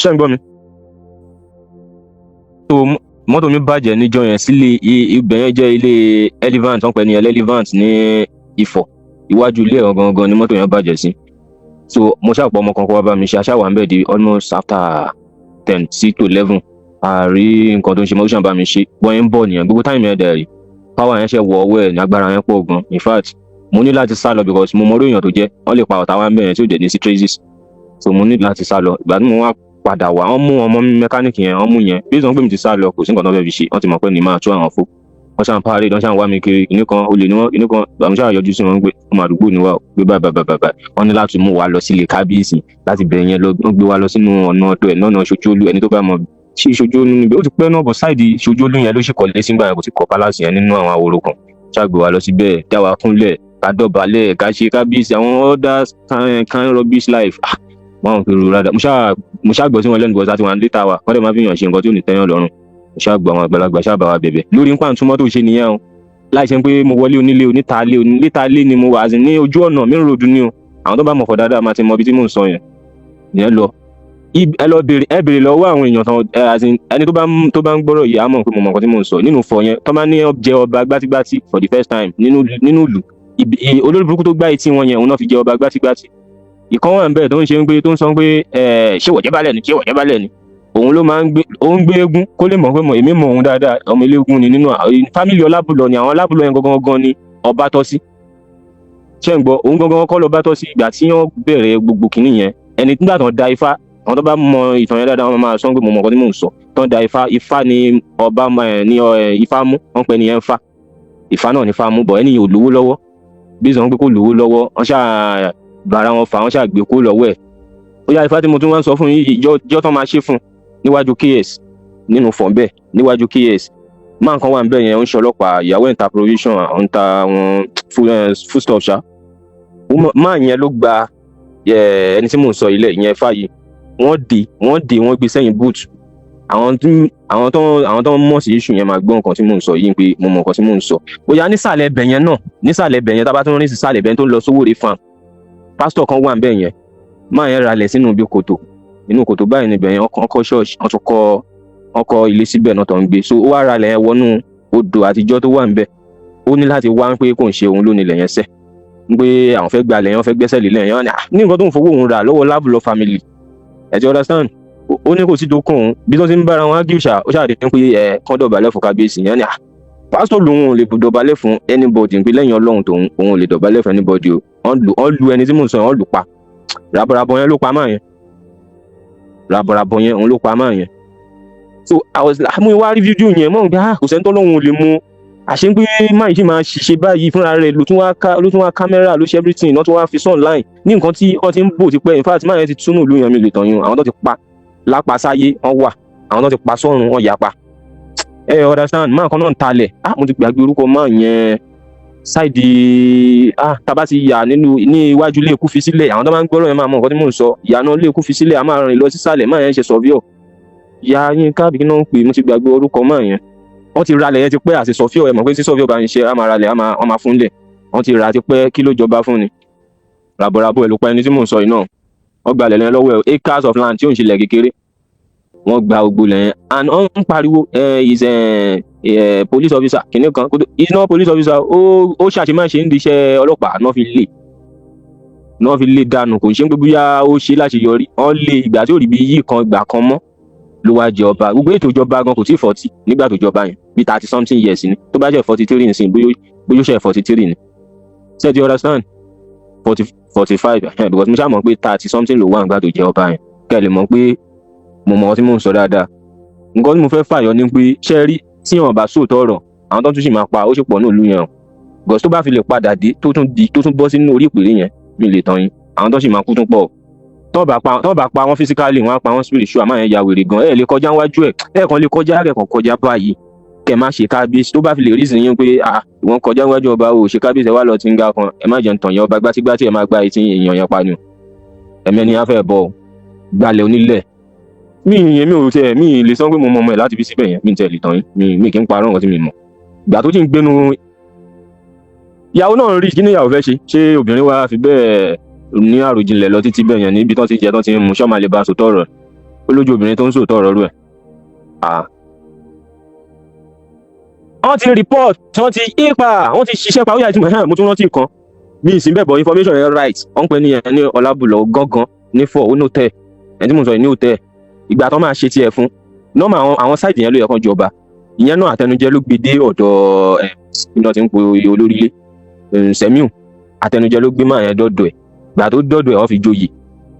ṣé ń gbọ́ mi. So mọ́tò mi bàjẹ́ níjọ́ yẹn sílé ibẹ̀ yẹn jẹ́ ilé Elevant wọ́n pè ní Elevant ní Ifọ̀ iwájú ilé ẹ̀ gangan ni mọ́tò yẹn bàjẹ́ sí. So mo ṣàpọ̀ ọmọ kan kó wá bá mi ṣe aṣáwà ń bẹ̀ di almost after 10 sí to 11 àárí nǹkan tó ń ṣe mọ́ ṣàn bá mi ṣe bọ́yẹn ń bọ̀ nìyẹn gbogbo táìmù yẹn dẹ̀ rí power yẹn ṣe wọ ọwọ́ ẹ̀ ní agbára yẹn pọ̀ gan. In fact mo ní láti sá lọ because mo mọ orí èèyàn tó jẹ́ wọ́n lè pa ọ̀tá wa ń bẹ̀rẹ̀ tí ò dẹ̀ ní sí traces. So mo ní láti sá lọ ìgbà tí mo wá padà wá wọ́n mú ọmọ mẹkáníìkì yẹn wọ́n mú yẹn bí ìsọ̀n pé mi ti sá lọ kò sí nǹkan tó fẹ́ fi ṣe wọ́n ti mọ̀ pé ní máa tú àwọn fó wọ́n ṣàn parí wọ́n ṣàn wá mi kiri ìní kan olè ní wọ́n ìní kan àwọn ṣáà yọjú sí wọn gbé ọmọ àdúgbò ní wa gbé báyìí wọ́n ní láti mú wa lọ sílé kábíyèsí láti bẹ̀rẹ̀ yẹn lọ wọ́n gbé wa lọ sínú ọ̀nà ọ̀dọ̀ ẹ̀ lọ́nà Ṣojóolú ẹni tó bá mọ̀ ṣí Ṣojóolú níbi ó ti pẹ́ náà bọ̀ sáìdì Ṣojóolú yẹn ló ṣì kọ́lé sígbà yẹn kò ti kọ́ pálásì yẹn nínú àwọn àwòrò kan ṣàgbé wa lọ síbẹ̀ dá wa kúnlẹ̀ ká dọ̀bálẹ̀ ká ṣe kábíyèsí àwọn other kind rubbish life wọn kò rò rádà mo ṣàgbọ́ sí wọn lẹ́nu bọ́sá tí wọ́n lé ta wa wọ́n dẹ̀ máa fi hàn ṣe nǹkan tí ò ní tẹ́yàn lọ́rùn mo ṣàgbọ́ àwọn àgbàlagbà ṣàbà wa bẹ̀bẹ̀ lórí ń pàǹtún mọ́tò ṣe nìyẹn o láì ṣe pé mo wọlé onílé onítalé ni mo wà ní ojú ọ̀nà mi ń ròdù ni o àwọn tó bá mọ̀ fọ̀ dáadáa máa ti mọ ibi tí mò ń sọ yẹn lọ ẹ lọ béèrè lọ́wọ́ àwọn èèyàn tán ẹni tó bá ń gbọ́rọ̀ yìí á mọ̀ pé mo mọ̀ nǹkan tí mò ń sọ nínú fọ̀ yẹn tó máa ní jẹ ọba gbátígbátí for the first time nínú ìlú olórí burúkú tó gbá etí wọn yẹn òun náà fi jẹ ọba gbátígbátí ìkan wà ń bẹ̀ tó ń ṣe pé tó ń sọ pé ṣé wọ̀jẹ́ balẹ̀ ni òun ló máa ń gbé eégún kó lè mọ̀ pé èmi mọ̀ òun dáadáa ọmọ ilé eégún ni nínú fámìlì Ọlábùlọ ni àwọn Ọlábùlọ yẹn gangan ni ọba tọ́ sí ṣé ń gbọ́ òun gangan kọ́ lọ́ba tọ́ sí ìgbà tí wọ́n bẹ̀rẹ̀ gbogbo kìíní yẹn ẹni nígbà tó ń da ifá àwọn tó bá mọ ìtàn yẹn dáadáa wọn máa sọ pé mo mọ̀ nǹkan tí mò ń sọ tó ń da ifá ni ọba ní ifá mú wọn pè nìyẹn fá ifá náà ní fá mú bọ̀ ẹni yìí ò lówó lọ́wọ́ bí sọ pé kò lówó lọ́wọ́ wọ́n ṣáà bára wọn fà wọ́n ṣáà gbé kó lọ́wọ́ ẹ̀ ó yá ifá tí mo tún wá ń sọ fún yìí ìjọ tán máa ṣe fún níwájú KS nínú fọ̀n bẹ́ẹ̀ níwájú KS máa nǹkan wà ń bẹ̀ yẹn ń ṣe ọlọ́pàá ìyàwó ẹ̀ ń ta provision ń ta àwọn foodstuff ṣá máa yẹn ló gba ẹni tí mò ń sọ ilẹ̀ ìyẹn fàyè wọ́n gbé sẹ́yìn boot àwọn tó ń mọ̀ sí issue yẹn máa gbọ́ nǹkan tí mò ń sọ yìí pé mo mọ̀ nǹkan tí mò ń sọ bóyá nísàlẹ̀ ẹbẹ̀ yẹn náà nísàlẹ̀ ẹbẹ̀ yẹn tá bá tún rí sísàlẹ̀ ẹbẹ̀ tó ń lọ Sówóré farm pásítọ̀ kan wà ń bẹ̀ yẹn máa yẹn ralẹ̀ sínú ibi kòtò inú kòtò báyìí níbẹ̀ yẹn ọkọ̀ ṣọ́ọ̀ṣì wọ́n tún kọ́ ilé síbẹ̀ náà tó ń gbé so ó wá ralẹ̀ yẹn wọnú odò àtijọ́ tó wà ń bẹ̀ ó ní láti wá pé kò ń ṣe òun lónìí lẹ̀yẹn sẹ́ pé àwọn fẹ́ gbalẹ̀ yẹn wọ́n fẹ́ gbẹ́sẹ̀ lé lẹ́yìn wọn ní nǹkan tó ń fowó òun rà lọ́wọ́ Lábùlọ family ẹ ti understand ó ní kò sí dókùn òun bí tó ti ń bára wọn á gíṣà ó ṣàdé pé kán dọ̀bálẹ̀ fún kábíyèsí yẹn ni pásítọ̀ lòun ò lè dọ̀bálẹ̀ fún anybody pé lẹ́yìn Ọlọ́run tòun òun ò lè dọ̀bálẹ̀ fún anybody o wọ́n lu ẹni tí mò ń sọ yẹn wọ́n lù pa ràbọ̀ràbọ̀ yẹn ló pa máa yẹn ràbọ̀ràbọ̀ yẹn òun ló pa máa yẹn so mo wá rí fídíò yẹn mọ̀ nígbà kò sẹ́ni tọ́lọ́run ò lè mú àṣẹ pé máa ṣe máa ṣiṣẹ́ báyìí fúnra rẹ̀ ló tún wá kámẹ́rà ló ṣe everything náà tún wá fi sàn line ní nǹkan tí wọ́n ti ń bò ti pẹ́ in fact máa yẹn ti túnú ìlú yẹn mi lè tàn yín àwọn tó ti pa lápá sáyé wọ́n wà àwọn tó ti pa sọ́run wọ́n yà pa understand máa kan náà ń talẹ̀ mo ti gbàgbé orúkọ máa yẹn ṣáìdì tábà ti yà ní iwájú ilé ikú fi sílẹ̀ àwọn tó máa ń gbọ́rọ̀ yẹn máa mọ nǹkan tí mò ń sọ ìyànà ilé ikú fi sílẹ̀ a máa rìn lọ sísàlẹ̀ máa yẹn ṣe sọ̀víọ̀ ìyá yín káàbì kí náà ń pè mo ti gbàgbé orúkọ máa yẹn wọ́n ti ralẹ̀ yẹn ti pẹ́ àti sọ̀fíọ̀ ẹ̀ mọ̀ pé tí sọ̀fíọ̀ bá ń ṣe á máa ralẹ̀ á máa fúnlẹ̀ wọ́n ti rà ti pẹ́ kí ló jọba fún ni ràbọ̀ràbọ̀ ẹ̀ ló pa ẹni tí mò ń sọ yìí náà wọ́n gbalẹ̀ lẹ́yìn lọ́wọ́ ẹ̀ acres of land tí ò ń ṣẹlẹ̀ kékeré wọ́n gba gbogbo lẹ́yìn and wọ́n ń pariwo is police officer kìnìún kan is not police officer ó ṣàṣemáṣe ń di iṣẹ́ ọlọ́pàá náà fi lé dànù kò ṣe ń pé bóyá ó ṣe láti yọrí wọ́n lé ìgbà tí ò rí bí yí kan gbà kan mọ́ ló wá jẹ ọba gbogbo ètò ìjọba gan kò tí ì 40 nígbà tó jọba yẹn bí 30 something years ni tó bá jẹ́ 43 nìsín bóyá ṣe 43 ni ṣé you understand 45 because mo ṣáà mọ̀ pé 30 something ló wà nígbà tó jẹ ọba yẹn kẹ́ ẹ lè mọ̀ pé mo mọ̀ tí mò ń sọ dáadáa nǹkan tí mo fẹ́ fàyọ ni pé ṣé rí tí wọn bá sóòótọ́ ọ̀rọ̀ àwọn tó tún sì máa pa ó sì pọ̀ ní ìlú yẹn o because tó bá fi lè padà dé tó tún bọ́ sínú orí ìpèrè yẹn mi lè tàn yín àwọn tó sì máa kú tún pọ̀ tó bá pa wọn physically wọn á pa wọn spiritual máa yẹn ya wèrè gan ẹ lè kọjá níwájú ẹ kan lè kọjá rẹ kan kọjá báyìí kẹ má ṣe kábíyèsí tó bá fi lè rí sí yín pé ìwọ̀n kọjá níwájú ọba ò ṣe kábíyèsí ẹ wá lọ tí ń ga kan ẹ má jẹun tàn yẹn ọba gbátígbátí ẹ má gba etí èèyàn yẹn pa ni ẹ̀mẹ́ni á fẹ́ bọ̀ gbalẹ̀ onílẹ̀ mi ò tẹ mi lè sọ pé mo mọ ọmọ ẹ láti fi síbẹ̀ yẹn mi tẹ lè tàn yín mi kì í parọ́ nǹkan tí mi mọ̀ ìgbà tó ti ń gbénu ìyàwó náà rí kí ni ìyàwó fẹ́ ṣe obìnrin wa fi bẹ́ẹ̀ ní àròjinlẹ̀ lọ títí bẹ́ẹ̀ yẹn níbi tán ti jẹ tán ti ń mu ṣọ́ọ̀mà lè bá aṣọ tọ̀rọ̀ ó lójú obìnrin tó ń sòótọ́ ọ̀rọ̀ rẹ̀. wọ́n ti report wọ́n ti wọ́n ti ṣiṣẹ́ pa ó yà tí mo tún rántí kan mi ìsìn bẹ́ẹ̀ bọ̀ information yẹn right wọ́n pè ní yẹn ní Ọlábùlọ̀ gángan ní fọ́ ó ní hòtẹ́ẹ̀ ẹni tí mo sọ ní hòtẹ́ẹ̀ ìgbà tó máa ṣe tiẹ̀ fún nọ́ọ̀mù àwọn sáìtì yẹn ló yẹ kán jọba ìyẹn náà àtẹnujẹ ló gbé dé ọ̀dọ̀ iná tí ń po olórílé Sẹ́míù àtẹnujẹ ló gbé máa yẹn dọ́dọ̀ ẹ̀ gbà tó dọ́dọ̀ ẹ̀ wọ́n fi joyè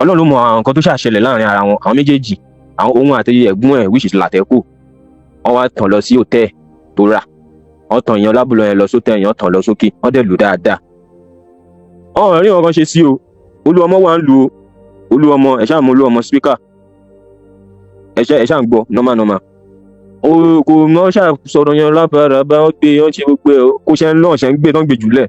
Ọlọ́run ló mọ àwọn nǹkan tó ṣàṣẹlẹ̀ láàrin ara wọn àwọn méjèèjì àwọn ohun àti ẹ̀gbọ́n ẹ̀ which is Látẹ́kù wọ́n wá tàn lọ sí hòtẹ́ẹ̀ tó rà wọ́n tàn ìyẹn Ọlábùlọ̀ yẹn lọ sótẹ́ yẹn tàn lọ sókè wọ́n dẹ̀ lù dáadáa ọ̀rọ̀ rí wọn kan ṣe sí o Olúọmọ wà ń lu Olúọmọ ẹ̀ṣá mú Olúọmọ spíkà ẹ̀ṣá ń gbọ́ normal kò mọ́ ṣàṣọ̀rọ̀ yẹn lábàárà bá wọ́n gbé yẹn ṣe gbogbo ẹ̀ kó ṣe ń lọ́ọ̀ ṣe ń gbé tán gbé jùlẹ̀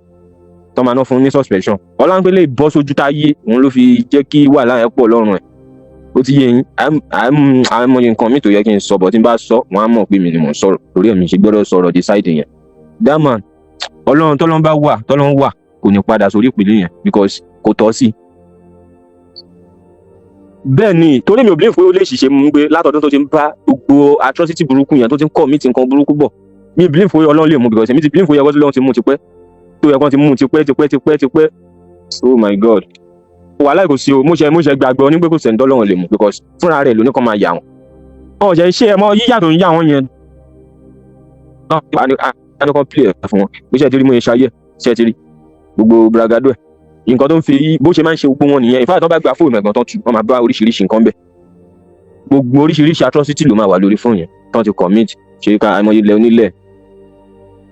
tán máa ná fún ní suspension Ọláńpẹ̀lẹ̀ bọ́ sójú táyé òun ló fi jẹ́ kí wàhálà yẹn pọ̀ lọ́rùn ẹ̀ ó ti yé yín àmọye nǹkan mi tó yẹ kí n sọ bọ̀ tí n bá sọ wọn á mọ̀ pé mi ni mò ń sọ̀rọ̀ torí ẹ̀mí ṣe gbọ́dọ̀ sọ̀rọ̀ decide yẹn that man Ọlọ́run tọ́lọ́run wà kò ní padà sórí ìpìlẹ̀ yẹn because kò tọ́ sí. bẹ́ẹ̀ ni torí mi ò believe pé ó lè ṣiṣẹ́ mú gbé látọdún tó ti ń bá gbogbo atrocity burúkú yẹn tó ti ń commit nǹkan burúkú bọ̀ mi believe pé Ọlọ́run lè mú because èmi ti believe pé Ọlọ́run ti mú tipẹ́ tó yẹ kán ti mú tipẹ́ oh my god wàhálà kò sí o mo ṣe gbàgbọ́ ní pé kò sẹ́ni tọ́lọ́run lè mú because fúnra rẹ̀ ló ní kán máa yà wọ́n ọ̀jẹ̀ iṣẹ́ ẹ̀mọ́ yíyà tó ń yà wọ́n yẹn kan play ẹ̀ fún wọn bí ṣe ti rí mo ṣe ṣayé ṣe ti rí gbogbo bragado ẹ̀ nǹkan tó ń fi bó ṣe máa ń ṣe gbogbo wọn nìyẹn ìfáà tó bá gba fóònù ẹ̀gbọ́n tán tu wọ́n máa bá oríṣiríṣi nǹkan bẹ̀ gbogbo oríṣiríṣi atrocity ló máa wà lórí fóònù yẹn tán ti commit ṣe ká àìmọye ilẹ̀ onílẹ̀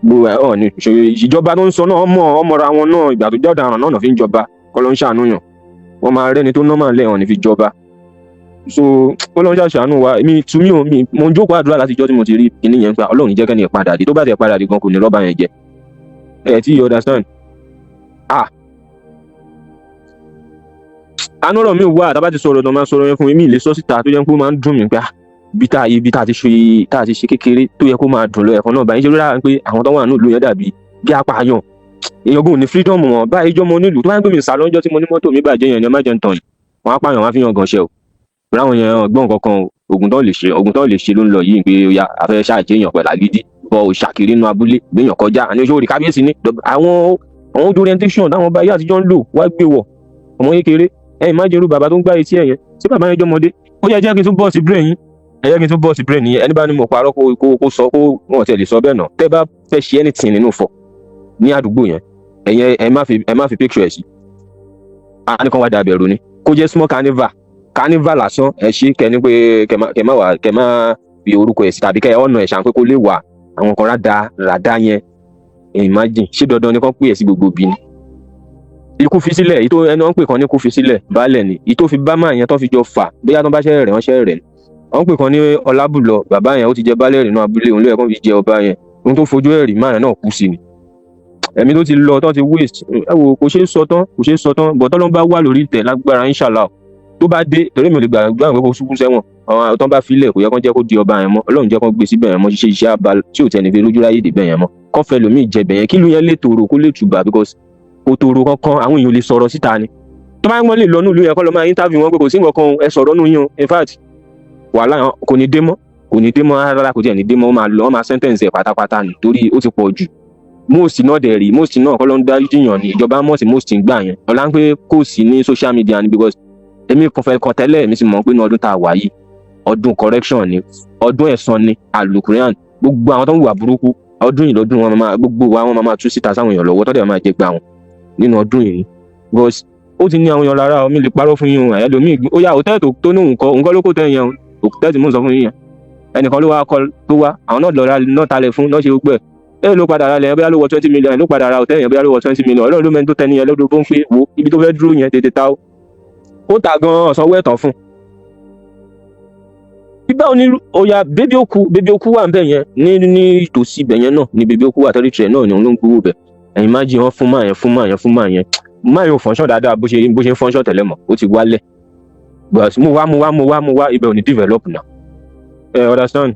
gbogbo ẹ̀ ní ìjọba tó ń sọ náà ọmọra wọn náà ìgbà tó jẹ́ ọ̀daràn náà fi ń jọba kọ́ ló ń ṣàánú yàn wọ́n máa rẹ́ni tó normal lẹ́hàn ní fi jọba so Ọlọ́run ṣàṣàánú wa èmi tú mi mo ń jókòó àdúrà láti ìjọ́ tí mo ti rí kinní yẹn pa Ọlọ́run jẹ́ kẹ́ni ìpadà dé tó bá ti padà dé gan kò ní rọ́bà yẹn jẹ ẹ̀ tí you understand anọ́rọ̀ mi wà tá bá ti sọ̀rọ̀ náà máa sọ̀rọ̀ yẹn fún mi lè sọ síta tó yẹ kó máa ń dùn mí pé bí tá a ti ṣe kékeré tó yẹ kó máa dùn lọ ẹ̀kan náà báyìí ṣe ló dára pé àwọn tó wà nílùú yẹn dàbí bí apààyàn èèyàn gùn ní freedom wọn báyìí jọmọ nílùú tó bá ń gbé mi sá lọ́jọ́ tí mo ní mọ́tò mi bàjẹ́ yẹn ni ọmọ jẹ́ ń tàn wọn apààyàn wọn fi hàn gan ṣe o ráwọn yẹn ọgbọ́n kankan ogun tó lè ṣe ló ń lọ yìí pé ya afẹ́ ṣáàjẹ́ èèyàn pẹ̀lú àgídí bọ òṣàkiri inú abúlé gbéyàn kọjá àní oṣù orí kábíyèsí ní àwọn ojú orientation táwọn bá yá àtijọ́ ń lò wá gbé wọ̀ ọmọ kékeré ẹ̀yin má jẹ́rú bàbá tó ń gbá etí ẹ̀yẹn tí bàbá yẹn jọmọdé ó yẹ jẹ́ kí n tún bọ́ọ̀sì brain yín yẹn ẹni bá ní mo parọ́ kó sọ kó wọn tiẹ̀ lè sọ bẹ́ẹ̀ náà tẹ́ bá fẹ́ ṣe anything nínú fọ ní àdúgbò yẹn ẹ̀yẹn ẹ má fi picture ẹ̀ sí àníkan wá dàbẹ̀ ẹ̀rù ni kó jẹ́ small carnival lásán ẹ ṣe kẹ́ni pé kẹ́ má fi orúkọ ẹ̀ sí tàbí kẹ́ ọ̀nà ẹ̀ ṣàn pé kó lè wà àwọn kan rádá yẹn imagine ṣé dandan ni kán pè ẹ̀ sí gbogbo bí ni ikú fi sílẹ̀ èyí tó ẹni wọ́n pè kan ní kú fi sílẹ̀ baálẹ̀ ni èyí tó fi bá máa yẹn tó fi jọ fà bóyá tó bá ṣẹ́ rẹ̀ wọ́n ṣẹ́ rẹ̀ wọ́n pè kan ní Ọlábùlọ̀ bàbá yẹn ó ti jẹ baálẹ̀ rẹ̀ náà abúlé òun ló yẹ kán fi jẹ ọba yẹn ohun tó fojú ẹ̀rí máa yẹn náà kú sí ni ẹ̀mí tó ti lọ tó ti waste ẹ wo kò ṣeé sọ tán bọ̀ tọ́lọ́ bá wà lórí ìtẹ̀ lágbára inshallah tó bá dé torí mi ò lè gbà pé kó ṣubú sẹ́wọ̀n àwọn tó bá filẹ̀ kò yẹ kán jẹ́ kó di ọba yẹn mọ́ Ọlọ́run jẹ́ kán gbé síbẹ̀ yẹn mọ́ ṣiṣẹ́ iṣẹ́ abal tí ò tẹ̀ ní fi lójú ráyè dé bẹ̀ yẹn mọ́ kọ́fẹ́ lómi ìjẹbẹ̀ yẹn kí ló yẹn lè tòrò kó lè tùbà because kò tòrò kankan àwọn èèyàn lè sọ̀rọ̀ síta ni tó bá wọn lè lọ nílùú yẹn kọ́ lọ máa interview wọn pé kò sí nǹkan kan ẹ sọ̀rọ̀ nù yín in fact wàhálà kò ní dé mọ́ rárá kò tiẹ̀ ní dé mọ́ wọ́n máa sentence ẹ̀ pátápátá ni torí ó ti pọ̀ jù most náà kọ́ ló ń dájú jiyàn ní ìjọba most ń gbà yẹn ọ̀la ń pé kò sí ní social media ni because èmi kò fẹ́ kan tẹ́lẹ̀ èmi sì mọ̀ pé ní ọdún tá a wà yìí ọdún correction ni ọdún ẹ̀san ni alukurian gbogbo àwọn tó ń wà burúkú ọdún yìí lọ́dún wọn máa gbogbo wa wọn máa tú síta sáwọn èèyàn lọ́wọ́ tọ́dẹ̀ máa jẹ gbà wọn nínú ọdún yìí because ó ti ní àwọn èèyàn lára omi lè parọ́ fún yín àyà lómi ó yà hòtẹ́ẹ̀lì tó ní nǹkan ló kó tẹ́ yẹn hòtẹ́ẹ̀lì mú sọ fún yín ẹnìkan ló wá kọ tó wá àwọn náà lọ́ra náà talẹ̀ fún náà ṣe gbogbo ẹ̀ ló padà ra lẹ́yìn bóyá ló wọ 20 million ló padà ra hòtẹ́ẹ̀lì yẹn bóyá ló wọ 20 million Ọlọ́run ló mẹ́ni tó tẹ́ni yẹn lọ́dún tó ń pé wo ibi tó fẹ́ dúró yẹn tètè ta ó ta gan ọ̀sánwó ẹ̀tàn fún ibà òní ọ̀yà bébí òkú wà ń bẹ̀ yẹn ní ìtòsí ibẹ̀ yẹn náà ní bébí òkú wà tẹ́lẹ̀ náà ni òun ló ń gbowó bẹ̀ ẹ̀yin má jí wọn fún máa yẹn máa yóò fọ́nṣọ́ dáadáa bó ṣe ń fọ́nṣọ́ tẹ́lẹ̀ mọ́ ó ti wálẹ̀ but mo wá ibẹ̀ ò ní develop náà understand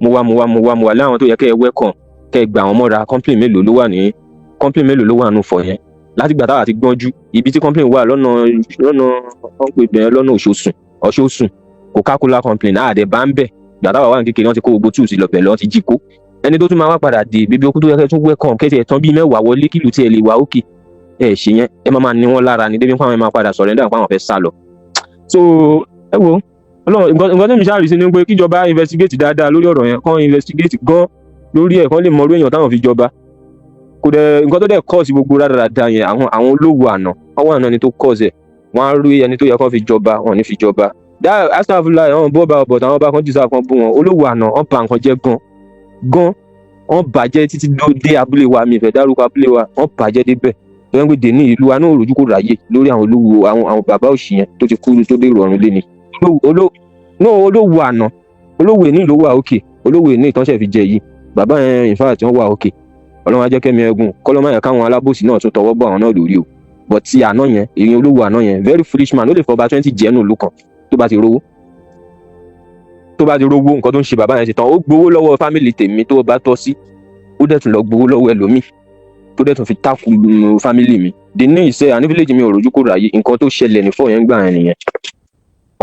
mo wá láwọn tó yẹ kẹ́ ẹ welcome kẹ́ ẹ gbà wọn mọ́ra complain mélòó ló wà nù fọ̀ yẹn láti gbà táwa ti gbọ́njú ibi tí complain wà lọ́nà ọ̀pẹ̀ bẹ̀rẹ̀ lọ́nà Ọ̀ṣọ́sùn Coca-Cola company náà àdẹ bá ń bẹ̀ gbàtàwà wà ní kékeré wọ́n ti kó gbogbo tools lọ bẹ̀ lọ́n ti jí kó ẹni tó tún máa wá padà dé bíbí okú tó yẹ kẹ́ tún welcome kẹ́tì ẹ̀tàn bíi 10 wọlé kílù tí ẹ lè wà òkè ẹ ṣe yẹn ẹ máa ní wọn lára ní débi pé àwọn máa padà surrender nípa àwọn fẹ́ sá lọ. So ẹ wo nǹkan tó mi ṣáà rí sí ni pé kíjọba investigate dáadáa lórí ọ̀rọ̀ yẹn kán investigate gan lórí ẹ̀ kán lè mọ orí èèyàn táwọn fi jọba kò dẹ̀ nǹkan tó dẹ̀ cause gbogbo rádaràda yẹn àwọn olówó àná ọwọ́ àná ni tó cause ẹ̀ wọ́n á rí ẹni tó yẹ kán fi jọba wọn ò ní fi jọba astagfirullah àwọn bọ́ọ̀bà ọ̀bọ̀ táwọn bá kan jù sáà kan bú wọn olówó àná wọ́n bà nǹkan jẹ́ gan wọ́n bàjẹ́ títí dé abúlé wa mi ìfẹ́ dárúkọ abúlé wa wọ́n bàjẹ́ débẹ̀ tó ń gbé dé ní ìlú wa náà rojú kò ráyè lórí àwọn olówó àwọn bàbá òṣì yẹn tó ti kú tó dé ìrọ̀rùn lé ni olówó àná olówó èní ló wà òkè olówó èní ìtọ́sẹ̀ fi jẹ yìí bàbá yẹn in fact wọ́n wà òkè ọlọ́run á jẹ́ kẹ́mi ẹ̀gùn kọ́lọ́mọ yẹn káwọn alábòsí náà tún tọwọ́ bọ̀ àwọn náà lórí o but ti àná yẹn èyí olówó àná yẹn very foolish man ó lè fọba 20 jẹ́nu ìlú kan tó bá ti rówó nǹkan tó ń ṣe bàbá yẹn ti tán ó gbowó lọ́wọ́ fámìlì tèmi tó bá tọ́ sí ó dẹ̀ tún lọ gbowó lọ́wọ́ ẹlòmíì tó dẹ̀ tún fi tákù fámìlì mi dé ní ìṣe àní fíléjì mi ò rojú kò ráyè nǹkan tó ṣẹlẹ̀ ní fọ́ yẹn gbà yẹn nìyẹn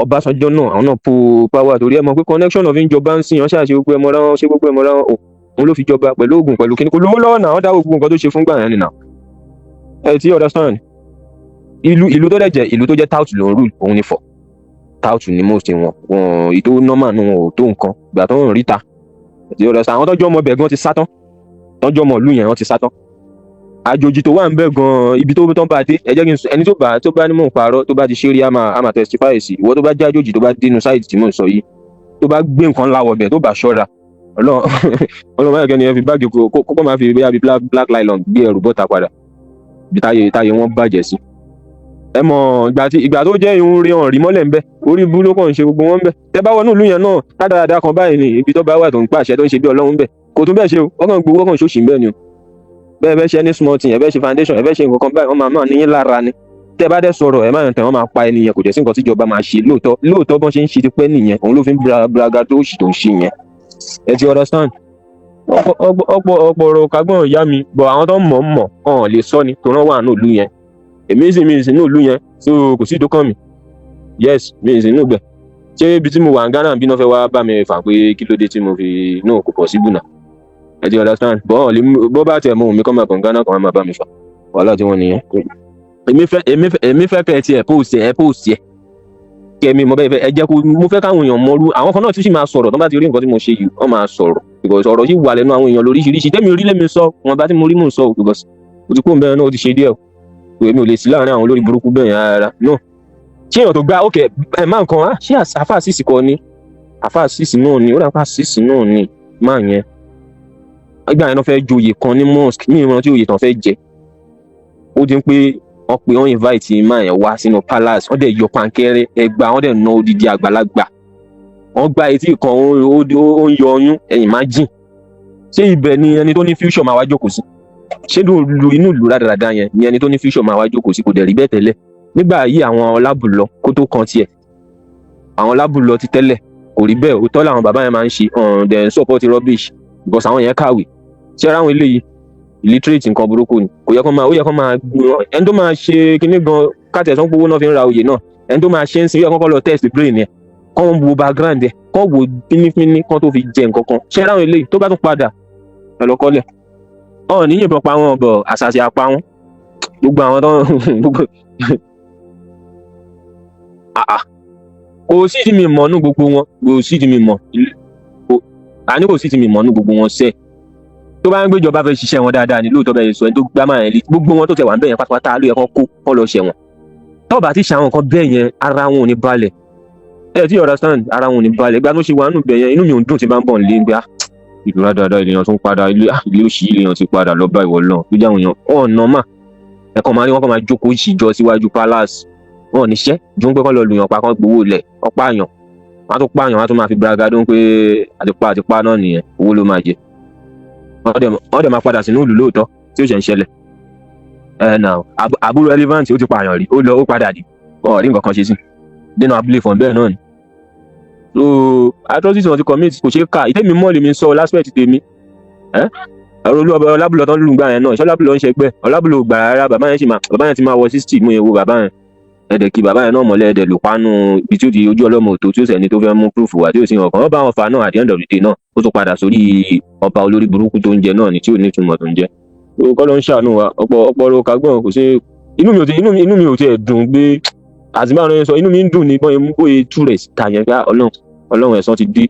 Ọbásanjọ́ náà àwọn náà po power torí ẹ mọ̀ pé connection of ìjọba ń sìn wọn ṣáà ṣe gbogbo ẹmọ ráwọn ṣe gbogbo ẹmọ ráwọn òun ló fi jọba pẹ̀lú oògùn pẹ̀lú kíní kò lówó lọ́wọ́ náà wọ́n dá gbogbo nǹkan tó ṣe fún gbà yẹn nìyà ẹ ti understand ìlú tó dẹ̀ jẹ́ ìlú tó jẹ́ tout ló ń rule òun ni fọ̀ tout ni most wọn ìtò normal nu wọn ò tó nǹkan gbà tó ń ríta ti understand àwọn tọ́jú ọmọ bẹ̀ gan ti sátán tọ́jú ọmọ ìlú yẹn wọ́n ti sátán àjòjì tó wà ń bẹ gan ibi tó tán bá dé ẹ jẹ́ kí n sọ ẹni tó bá ní mò ń parọ́ tó bá ti ṣe rí àmà testify sí ìwọ tó bá jẹ́ àjòjì tó bá dénú sáìtì tí mò ń sọ yìí tó bá gbé nǹkan láwọ̀ bẹ̀ tó bá ṣọ́ra ọlọ́run máa kẹ́ni ẹ fi báàgì kókó máa fi bí black nylon gbé ẹrù bọ́ta padà bí táyé wọn bàjẹ́ sí. ẹ mọ̀ ìgbà tó jẹ́ irun rí hàn rí mọ́lẹ̀ ń bẹ orí ibú ló kàn ń ṣe gbogbo wọn ń bẹ tẹ bá wọnú ìlú yẹn náà dáadáa kan báyìí ni ibi tó bá wà tó ń pàṣẹ tó ń ṣe bí ọlọ́run bẹ kò tún bẹ́ẹ̀ ṣe o ọkàn gbowó ọkàn ṣòṣì ń bẹ ni o bẹ́ẹ̀ bẹ́ẹ̀ ṣe ní small thing ẹ bẹ́ẹ̀ ṣe foundation ẹ bẹ́ẹ̀ ṣe nǹkan kan báyìí wọ́n máa níyín lára ni tẹ́ bá dẹ̀ sọ̀rọ̀ ẹ máa tẹ̀ wọ́n máa pa ẹni yẹn kò jẹ́ sí nǹkan tíjọba máa ṣe lóòótọ́ bọ́n ṣe ń ṣe ti pẹ́ nìyẹn òun ló fi ń braga tó ṣì tó ń ṣe yẹn ẹ ti understand ọ̀pọ̀ ọ̀rọ̀ kagbọ́n ìyá mi bọ̀ àwọn tó mọ̀ ọ̀hún lè sọ ni tó rán wà ní ìlú yẹn èmi sì ní ìlú yẹn so kò sí ìdókàn mi yes mi sì ní ìgbẹ́ ṣé ibi tí mo wà ní Ghana bí náà fẹ́ wá bá mi fà pé kí ló dé tí mo fi náà kò pọ̀ síbù náà ẹ ti understand bọ́ bá tẹ̀ mọ́ omi kọ́ máa kàn Ghana kan máa bá mi fà wàhálà tí wọ́n nìyẹn èmi fẹ́ kẹ́ ẹ ti ẹ̀ post ẹ̀ kẹ́mi mo bẹ́ẹ̀ fẹ́ ẹ jẹ́ kó mo fẹ́ káwọn èèyàn mọ́rú àwọn kan náà tún sì máa sọ̀rọ̀ tó bá ti rí nǹkan tí mo ṣe yìí wọ́n máa sọ̀rọ̀ because ọ̀rọ̀ yìí wà lẹ́nu àwọn èèyàn lóríṣiríṣi tẹ́mi orí lẹ́mi sọ wọn bá tí mo rí mò ń sọ because o ti kó bẹ́ẹ̀ náà o ti ṣe díẹ̀ o èmi ò lè sí láàárín àwọn olórí burúkú bẹ́ẹ̀ yẹn rárá no ṣé èèyàn tó gbá ok ẹ̀ máa nǹkan á ṣé àfáà sísì kọ ni àfáà sísì náà ni ó dà pa sísì náà ni máa yẹn ìgbà yẹn náà fẹ́ joyè kan ní mosque ní ìran tí oyè tán fẹ́ jẹ ó di pé wọ́n pe wọ́n invite máa yẹn wá sínú palace wọ́n dẹ̀ yọ pankẹ́rẹ́ ẹgbàá wọ́n dẹ̀ ná odidi àgbàlagbà wọ́n gba etí kan ó ń yọ ọyún ẹ̀yìn má jìn ṣé ibẹ̀ ni ẹni tó ní future máa wá jókòó sí ṣé inú ìlú rádaràda yẹn ni ẹni tó ní future máa wá jókòó sí kò dẹ̀ rí bẹ́ẹ̀ tẹ́lẹ̀ nígbà yìí àwọn Ọlábùlọ kó tó kan tiẹ̀ àwọn Ọlábùlọ ti tẹ́lẹ̀ kò rí bẹ́ẹ̀ òótọ́ làwọn bàbá yẹn máa ń ṣe then support rubbish because àwọn yẹn kàwé ṣé ara àwọn eléyìí illiterate nǹkan burúkú ni ó yẹ kó máa ẹni tó máa ṣe kinní gan káàtẹ̀ sọ́n gbowó náà fi ń ra oyè náà ẹni tó máa ṣe ń sin ó yẹ kó lọ test brain yẹn kó ń wo background ẹ kó wo fínífíní kó tó fi jẹ nǹkan kan ṣé ara àwọn eléyìí tó bá tún padà ẹ lọ kọ́lẹ̀ ọ̀hún ní yìnbọn pa wọn bọ̀ àṣàṣì apá wọn gbogbo àwọn tó gbogbo kò sí ti mi mọ̀ nú gbogbo wọn kò sí ti mi mọ̀ àní kò sí ti mi mọ̀ nú gbogbo wọn sẹ́ẹ̀ tó bá ń gbéjọba fẹ́ ṣiṣẹ́ wọn dáadáa ní lóòótọ́ bẹ́ẹ̀ sọ ẹni tó gbá máa yẹn lé gbogbo wọn tó tẹ̀ wà ń bẹ̀ yẹn pátápátá ló yẹ kán lọ ṣẹ̀wọ̀n tó bá ti ṣàwọn nǹkan bẹ́ẹ̀ yẹn ara wọn ò ní balẹ̀ ẹ ti understand ara wọn ò ní balẹ̀ ìgbà tó ṣe wà nù bẹ̀ yẹn inú mi ò dùn tí bá ń bọ̀ nílé gbá ìlú dáadáa ènìyàn tó ń padà ilé òṣì ènìyàn ti padà lọ bá ìwọ lọ tó jẹ́ àwọn èèyàn ọ̀nà mà ẹ̀kọ́ máa ní wọ́n kàn máa jókòó ìṣìjọ síwájú palace wọn ò níṣẹ́ ju ń pẹ́ kán lọ lùyàn pa kán gbowó lẹ̀ ọ̀pá àyàn wọ́n á tún pààyàn wọ́n á tún máa fi bragadó pé àtipá náà nìyẹn owó ló máa jẹ wọ́n dẹ̀ máa padà sínú ìlú lóòótọ́ tí ó ṣe ń ṣẹlẹ̀ àbúrò relevant ó ti pààyàn rí ó lọ ó padà dì rí nǹkan kan ṣe sí nínú abúlé fún bẹ́ẹ̀ náà ni so atrocity wọn ti commit kò ṣeé kà ìtẹ́mi mọ́ lèmi sọ láspẹ̀tì tèmi Ọlábùlọ tán lùgbà yẹn náà ṣé Ọlábùlọ ń ṣẹgbẹ́ Ọlábùlọ gbà rárá bàbá yẹn ti máa wọ 60 mú ewu bàbá yẹn ẹ̀dẹ̀ kí bàbá yẹn náà mọ́lẹ̀ ẹ̀dẹ̀ lò pánú ibi tí ó ti ojú ọlọ́mọ òtó tí ó sẹ́ni tó fẹ́ mú proof wá tí ó sì hàn kàn wọ́n bá wọn fa náà at the end of the day náà ó tún padà sórí ọba olórí burúkú tó ń jẹ náà ni tí ò ní ìtumọ̀ tó ń jẹ. kọ́ ló ń ṣàánú wa ọ̀pọ̀ kagbọ́n kò sí inú mi ò tiẹ̀ dùn pé àti báwọn ẹni sọ inú mi ń dùn ní bọ́n yẹn bóyá tú rẹ̀ síta yẹn pé ọlọ́run ẹ̀san ti dé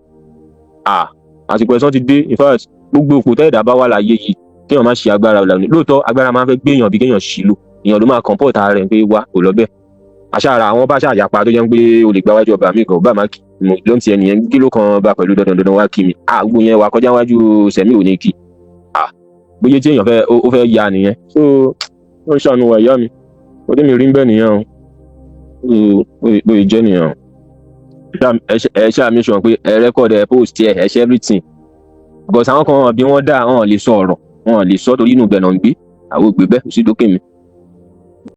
àsìkò ẹ̀san ti dé in fact gbogbo òkú tẹ́ẹ̀dá bá wà láyé yìí kéèyàn má ṣe agbára ọ̀làwọ̀ lóòótọ́ agbára máa ń fẹ́ gbéyàn bí kéèyàn ṣì lò èèyàn ló máa comport ara rẹ̀ pé wá kò lọ bẹ́ẹ̀ àṣàrà àwọn bá ṣàyàpá tó jẹ́ pé o lè gba wájú ọba mi kan ọba máa kì mo ló ń ti ẹnìyẹn kí ló kan bá pẹ̀lú dandan wá kí mi àgbo yẹn wà kọjá wájú sẹ̀mí ò ní kí bóyá tí èèyàn ó fẹ́ ya nìyẹn so ó ń ṣàánú wa ìyá mi ó dé mi rí bẹ́ẹ̀ nìyẹn o bóyá jẹ́ nìyẹn o ẹ ṣáà mi sọ pé ẹ rẹ́kọ̀dì ẹ post ẹ ṣe everything because àwọn kan bí wọ́n dá wọn lè sọ ọ̀rọ̀ wọn lè sọ torí inú ibẹ̀ náà ń gbé àwọn ògbé bẹ́ẹ̀ sí dókè mi.